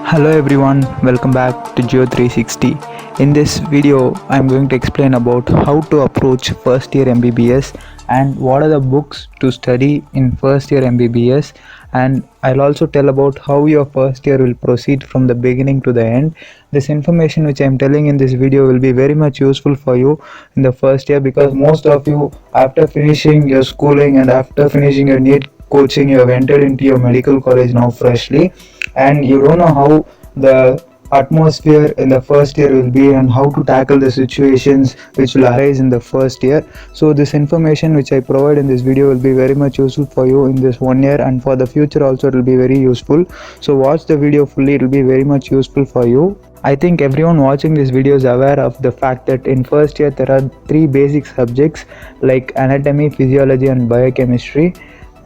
Hello everyone, welcome back to GEO360. In this video, I'm going to explain about how to approach first year M.B.B.S and what are the books to study in first year M.B.B.S, and I'll also tell about how your first year will proceed from the beginning to the end. This information which I'm telling in this video will be very much useful for you in the first year, because most of you, after finishing your schooling and after finishing your NEET coaching, you have entered into your medical college now freshly, and you don't know how the atmosphere in the first year will be and how to tackle the situations which will arise in the first year. So this information which I provide in this video will be very much useful for you in this 1 year, and for the future also it will be very useful. So watch the video fully, it will be very much useful for you. I think everyone watching this video is aware of the fact that in first year there are three basic subjects like anatomy, physiology and biochemistry.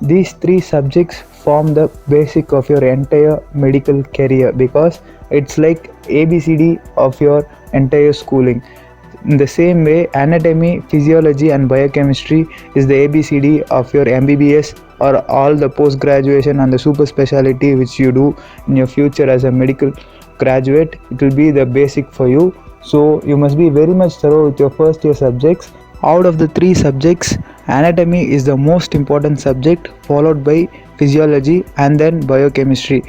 These three subjects form the basic of your entire medical career, because it's like ABCD of your entire schooling. In the same way, anatomy, physiology and biochemistry is the ABCD of your M.B.B.S or all the post graduation and the super specialty which you do in your future as a medical graduate. It will be the basic for you. So you must be very much thorough with your first year subjects. Out of the three subjects, anatomy is the most important subject, followed by physiology and then biochemistry.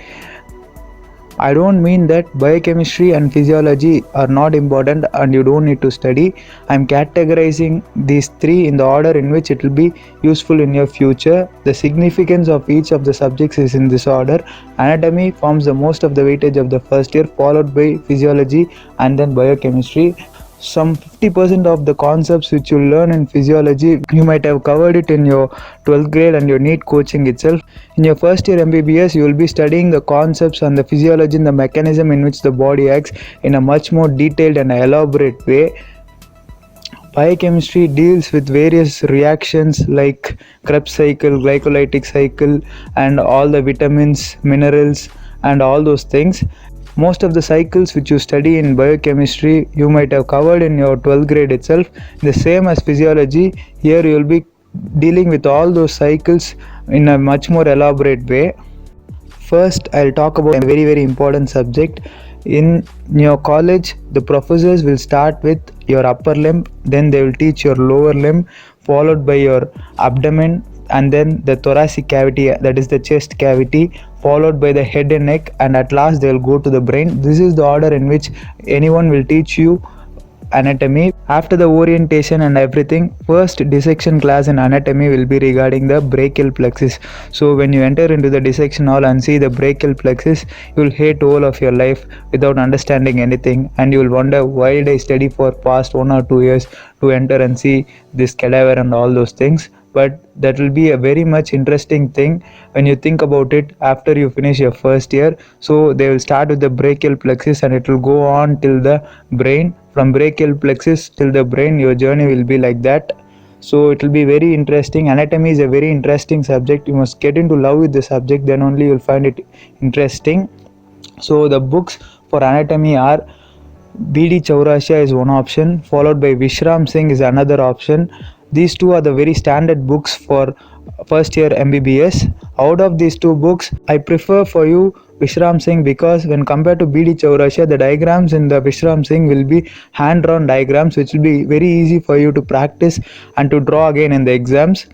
I don't mean that biochemistry and physiology are not important and you don't need to study. I'm categorizing these three in the order in which it will be useful in your future. The significance of each of the subjects is in this order. Anatomy forms the most of the weightage of the first year, followed by physiology and then biochemistry. Some 50% of the concepts which you learn in physiology, you might have covered it in your 12th grade and your NEET coaching itself. In your first year M.B.B.S, you will be studying the concepts and the physiology and the mechanism in which the body acts in a much more detailed and elaborate way. Biochemistry deals with various reactions like Krebs cycle, glycolytic cycle and all the vitamins, minerals and all those things. Most of the cycles which you study in biochemistry you might have covered in your 12th grade itself. The same as physiology, here you will be dealing with all those cycles in a much more elaborate way. First, I'll talk about a very important subject. In your college, the professors will start with your upper limb, then they will teach your lower limb, followed by your abdomen, and then the thoracic cavity, that is the chest cavity, followed by the head and neck, and at last they will go to the brain. This is the order in which anyone will teach you anatomy. After the orientation and everything, first dissection class in anatomy will be regarding the brachial plexus. So when you enter into the dissection hall and see the brachial plexus, you will hate all of your life without understanding anything, and you will wonder why did I study for past 1 or 2 years to enter and see this cadaver and all those things. But that will be a very much interesting thing when you think about it after you finish your first year. So they will start with the brachial plexus and it will go on till the brain. From brachial plexus till the brain, your journey will be like that. So it will be very interesting. Anatomy is a very interesting subject. You must get into love with the subject, then only you will find it interesting. So the books for anatomy are B.D. Chaurasia is one option, followed by Vishram Singh is another option. These two are the very standard books for first year M.B.B.S. Out of these two books, I prefer for you Vishram Singh, because when compared to B.D. Chaurasia, the diagrams in the Vishram Singh will be hand-drawn diagrams, which will be very easy for you to practice and to draw again in the exams.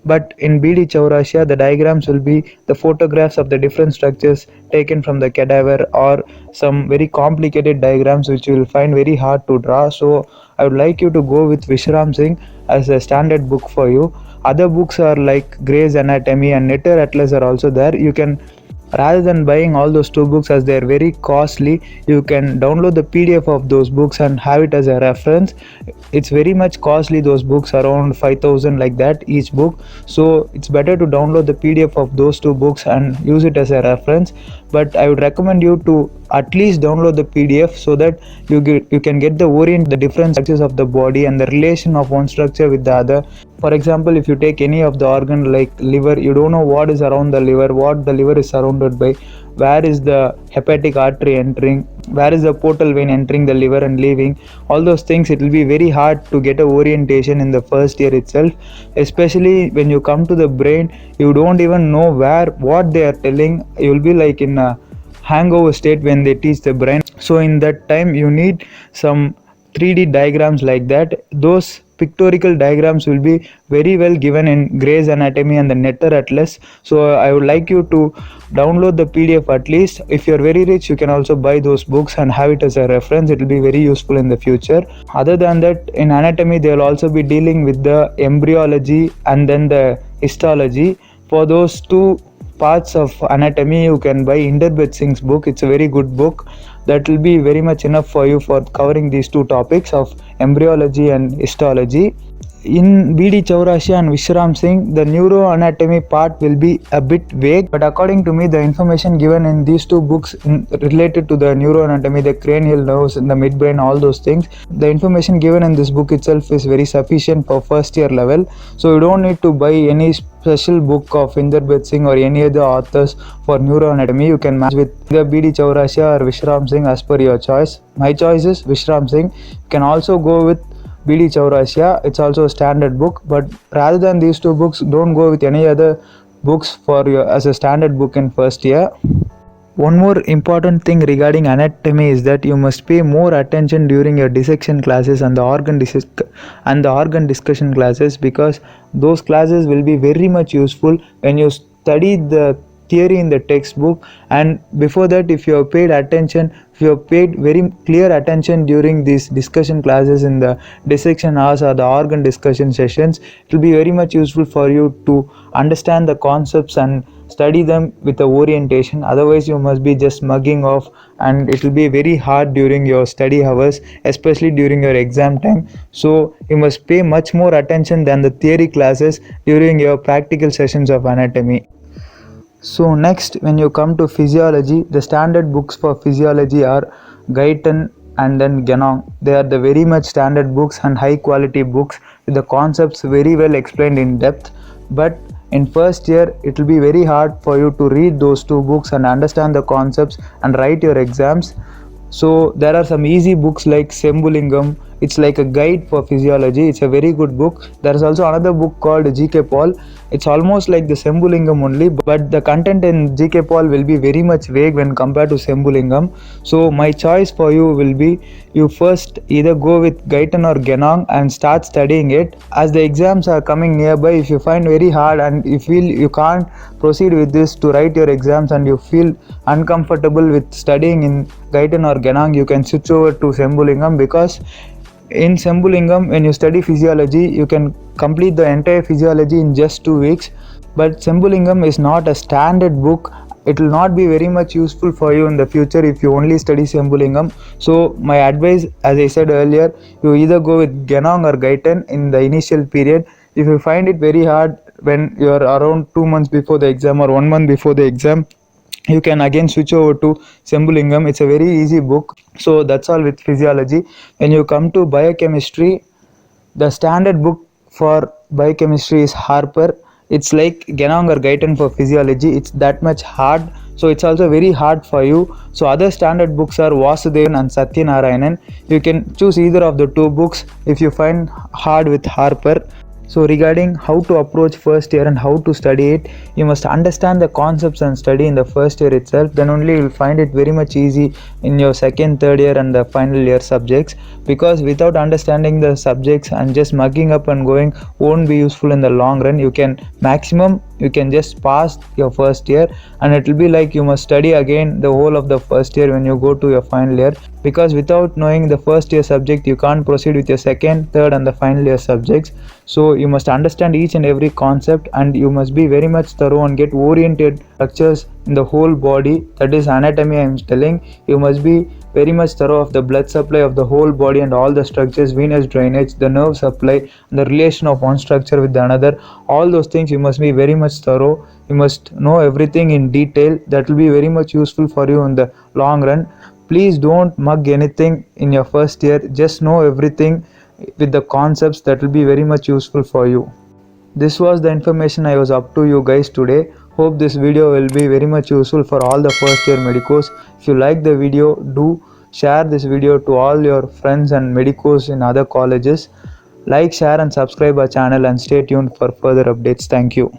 But in B.D. Chaurasia, the diagrams will be the photographs of the different structures taken from the cadaver, or some very complicated diagrams which you will find very hard to draw. So I would like you to go with Vishram Singh as a standard book for you. Other books are like Gray's Anatomy and Netter Atlas are also there. You can, rather than buying all those two books as they are very costly, you can download the PDF of those books and have it as a reference. It's very much costly, those books around 5,000 like that each book. So it's better to download the PDF of those two books and use it as a reference. But I would recommend you to at least download the PDF so that you can get the different structures of the body and the relation of one structure with the other. For example, if you take any of the organ like liver, you don't know what is around the liver, what the liver is surrounded by, where is the hepatic artery entering, where is the portal vein entering the liver and leaving. All those things, it will be very hard to get a orientation in the first year itself. Especially when you come to the brain, you don't even know what they are telling. You will be like in a hangover state when they teach the brain. So in that time you need some 3D diagrams like that. Those pictorial diagrams will be very well given in Gray's Anatomy and the Netter Atlas. So I would like you to download the PDF at least. If you're very rich, you can also buy those books and have it as a reference. It will be very useful in the future. Other than that, in anatomy they will also be dealing with the embryology and then the histology. For those two parts of anatomy, you can buy M.B.B.S book. It's a very good book that will be very much enough for you for covering these two topics of embryology and histology. In B.D. Chaurasia and Vishram Singh, the neuroanatomy part will be a bit vague, but according to me, the information given in these two books related to the neuroanatomy, the cranial nerves, and the midbrain, all those things, the information given in this book itself is very sufficient for first year level. So you don't need to buy any special book of M.B.B.S or any other authors for neuroanatomy. You can match with the B.D. Chaurasia or Vishram Singh as per your choice. My choice is Vishram Singh. You can also go with B.D. Chaurasia. It's also a standard book, but rather than these two books, don't go with any other books for your as a standard book in first year. One more important thing regarding anatomy is that you must pay more attention during your dissection classes and the organ discussion classes, because those classes will be very much useful when you study the theory in the textbook. And before that, if you have paid attention, if you have paid very clear attention during these discussion classes in the dissection hours or the organ discussion sessions, it will be very much useful for you to understand the concepts and study them with the orientation. Otherwise you must be just mugging off, and it will be very hard during your study hours, especially during your exam time. So you must pay much more attention than the theory classes during your practical sessions of anatomy. So next, when you come to physiology, the standard books for physiology are Guyton and then Genong. They are the very much standard books and high quality books with the concepts very well explained in depth. But in first year, it will be very hard for you to read those two books and understand the concepts and write your exams. So there are some easy books like Sembulingam. It's like a guide for physiology. It's a very good book. There is also another book called G.K. Paul. It's almost like the Sembulingam only, but the content in G.K. Paul will be very much vague when compared to Sembulingam. So my choice for you will be, you first either go with Guyton or Genong and start studying it. As the exams are coming nearby, if you find very hard and you feel you can't proceed with this to write your exams and you feel uncomfortable with studying in Guyton or Genong, you can switch over to Sembulingam, because in Sembulingam, when you study physiology, you can complete the entire physiology in just 2 weeks. But Sembulingam is not a standard book. It will not be very much useful for you in the future if you only study Sembulingam. So my advice, as I said earlier, you either go with Genong or Guyton in the initial period. If you find it very hard when you are around 2 months before the exam or 1 month before the exam, you can again switch over to Sembulingam. It's a very easy book. So that's all with physiology. When you come to biochemistry, the standard book for biochemistry is Harper. It's like Genong or Guyton for physiology. It's that much hard, so it's also very hard for you. So other standard books are Vasudevan and Satyanarayanan. You can choose either of the two books if you find hard with Harper. So regarding how to approach first year and how to study it, you must understand the concepts and study in the first year itself. Then only you will find it very much easy in your second, third year and the final year subjects. Because without understanding the subjects and just mugging up and going won't be useful in the long run. You can just pass your first year, and it will be like you must study again the whole of the first year when you go to your final year. Because without knowing the first year subject, you can't proceed with your second, third and the final year subjects. So you must understand each and every concept, and you must be very much thorough and get oriented structures in the whole body. That is anatomy I am telling. You must be very much thorough of the blood supply of the whole body and all the structures, venous drainage, the nerve supply, and the relation of one structure with another. All those things you must be very much thorough. You must know everything in detail. That will be very much useful for you in the long run. Please don't mug anything in your first year. Just know everything with the concepts. That will be very much useful for you. This was the information I was up to you guys today. Hope this video will be very much useful for all the first year medicos. If you like the video, do share this video to all your friends and medicos in other colleges. Like, share and subscribe our channel, and stay tuned for further updates. Thank you.